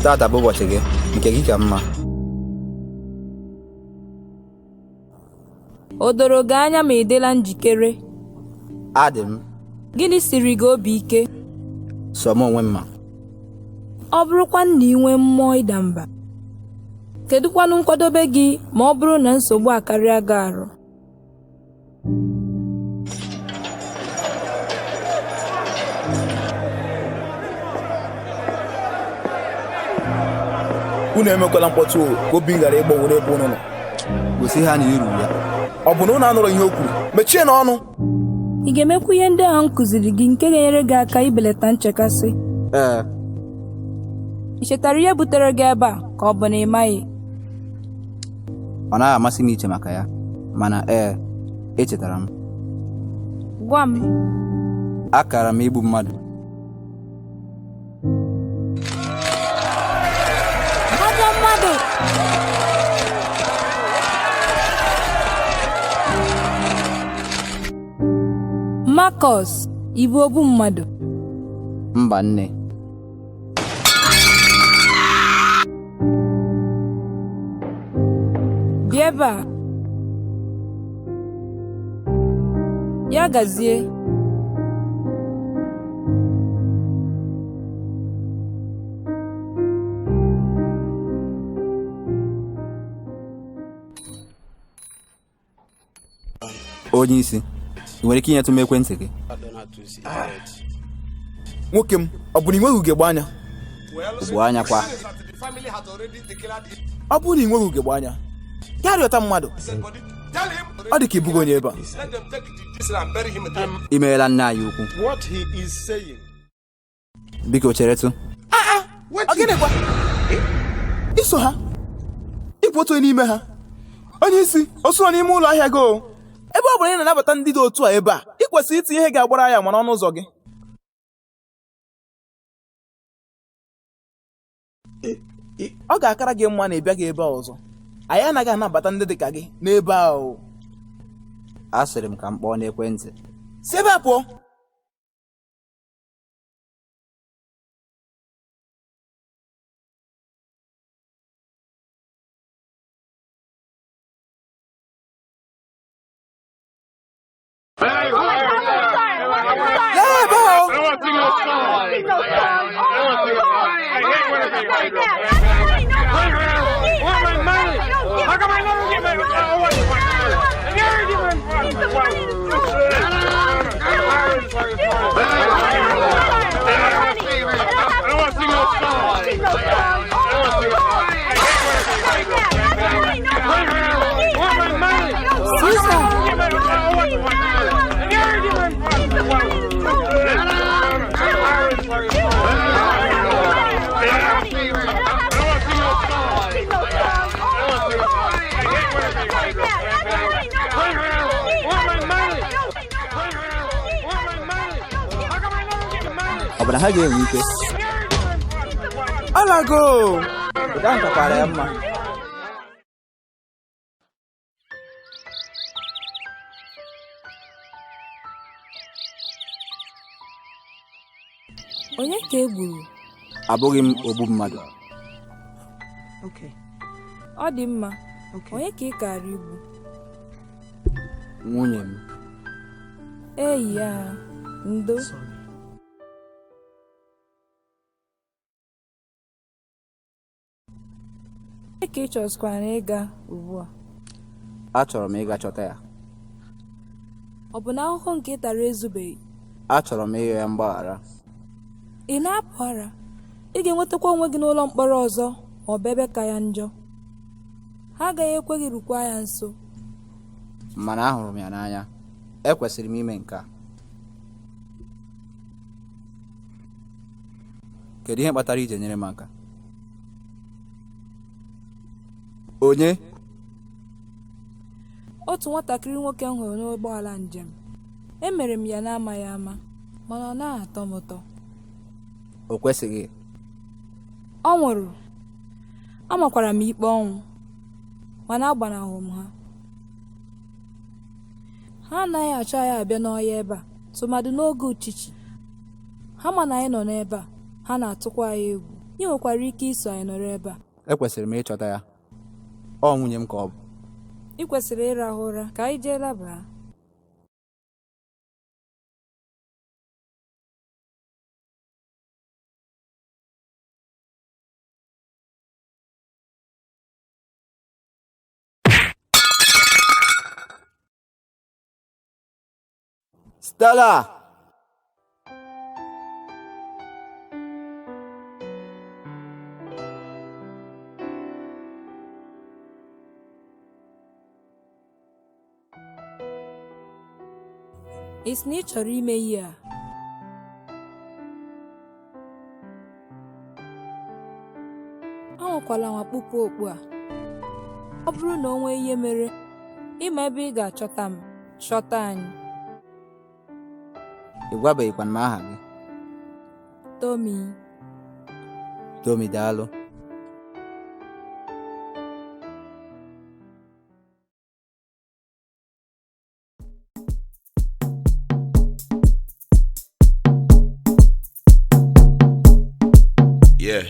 Tata bụ ụbọchị gị, nke gị ka mma. O doro gị anya ma ị dịla njikere? Adị m. Gịnị siri gị obi ike? Sọ m onwe mma. Ọ bụrụkwa na ị nwee mmụọ ịda mba, kedụkwanụ nkwadobe gị ma ọ bụrụ na nsogbu akarịa gị arụ? Unu emekwala mkpọtụ ka obi ghara ịgbanwere ebe unu nọ. Gosi ha na iru ya. Ọ bụ na unu anụrụ ihe o kwuru? Mechie n'ọnụ. Ị ga-emekwa ihe ndị ahụ m kụziri gị nke ga-enyere gị aka ibelata nchekasị? Ee. Ị chetara ihe butere gị ebe a ka ọ bụ na ị maghị? Ọ naghị amasị m iche maka ya, mana echetara m. Gwa m. Akara m igbu mmadụ. Ajọ mmadụ! Marcus, ị bụ ogbu mmadụ? Mba nne. Bịa ebe a. Ya gazie. Onye isi, ị nwere ike inyetụ m ekwentị gị? Nwoke m, ọ bụ na ị nweghị ugegbe anya? Ugbu anya kwa. Ọ bụrụ na ị nweghị ugegbe anya, ya rịọta mmadụ. Ọ dị ka ị bụghị onye ebe a. I meela nna anyị ukwu. Biko cheretụ. Ọ gịnịkwa? Iso ha? Ịbụ otu onye n'ime ha? Onye isi, o so n'ime ụlọ ahịa gị o. Ebe ọ bụla ị na-anabata ndị dị otu a ebe a, ị kwesịrị itinye ihe ga-agbara ya ma n'ọnụ ụzọ gị. Ọ ga-akara gị mma na ị bịaghị ebe a ọzọ. Anyị anaghị anabata ndị dị ka gị n'ebe a o. Asịrị m ka m kpọọ n'ekwentị. Si ebe a pụọ. Ọ bụ na ha ga-enwe ike? Alago! Ụda ahụ kakwara ya mma. Onye ka e gburu? Abụghị m ogbu mmadụ. Ọ dị mma. Onye ka ị kara igbu? Nwunye m. Eyi ya, ndo. Onye ka ị chọzikwara ịga ugbu a? Achọrọ m ịga chọta ya. Ọ bụ na ahụhụ nke ị tara ezubeghị? Achọrọ m ịrịọ ya mgbaghara. Ị na-apụ ara? Ị ga-enwetakwa onwe gị n'ụlọ mkpọrọ ọzọ ma ọ bụ ebe ka ya njọ. Ha agaghị ekwe gị rukwa ya nso. Mana ahụrụ m ya n'anya. Ekwesịrị m ime nke a. Kedu ihe kpatara ije nyere m aka? Onye? Otu nwatakịrị nwoke m hụrụ n'ụgbọala njem. Emere m ya n'amaghị ama, mana ọ naghị atọ m ụtọ. O kwesịghị. Ọ nwụrụ. Amakwara m ikpe ọnwụ, mana agbanahụ m ha. Ha anaghị achọ anyị abịa n'ọhịa ebe a, tụmadụ n'oge uchichi. Ha ma na anyị nọ n'ebe a, ha na-atụkwa anyị egwu. ị nwekwara ike iso anyị nọrọ ebe a. Ekwesịrị m ịchọta ya. Ọ nwunye m ka ọ bụ. Ị kwesịrị ịrahụ ụra ka anyị jee laba. Stella! Ị sị na ị chọrọ ime ihe a? Anwakwala nwa kpupu okpu a. Ọ bụrụ na o nwee ihe mere, ịma ebe ị ga-achọta m, chọta anyị. Ị gwabeghịkwa m aha gị. Tommy. Tommy, daalụ. Yeah.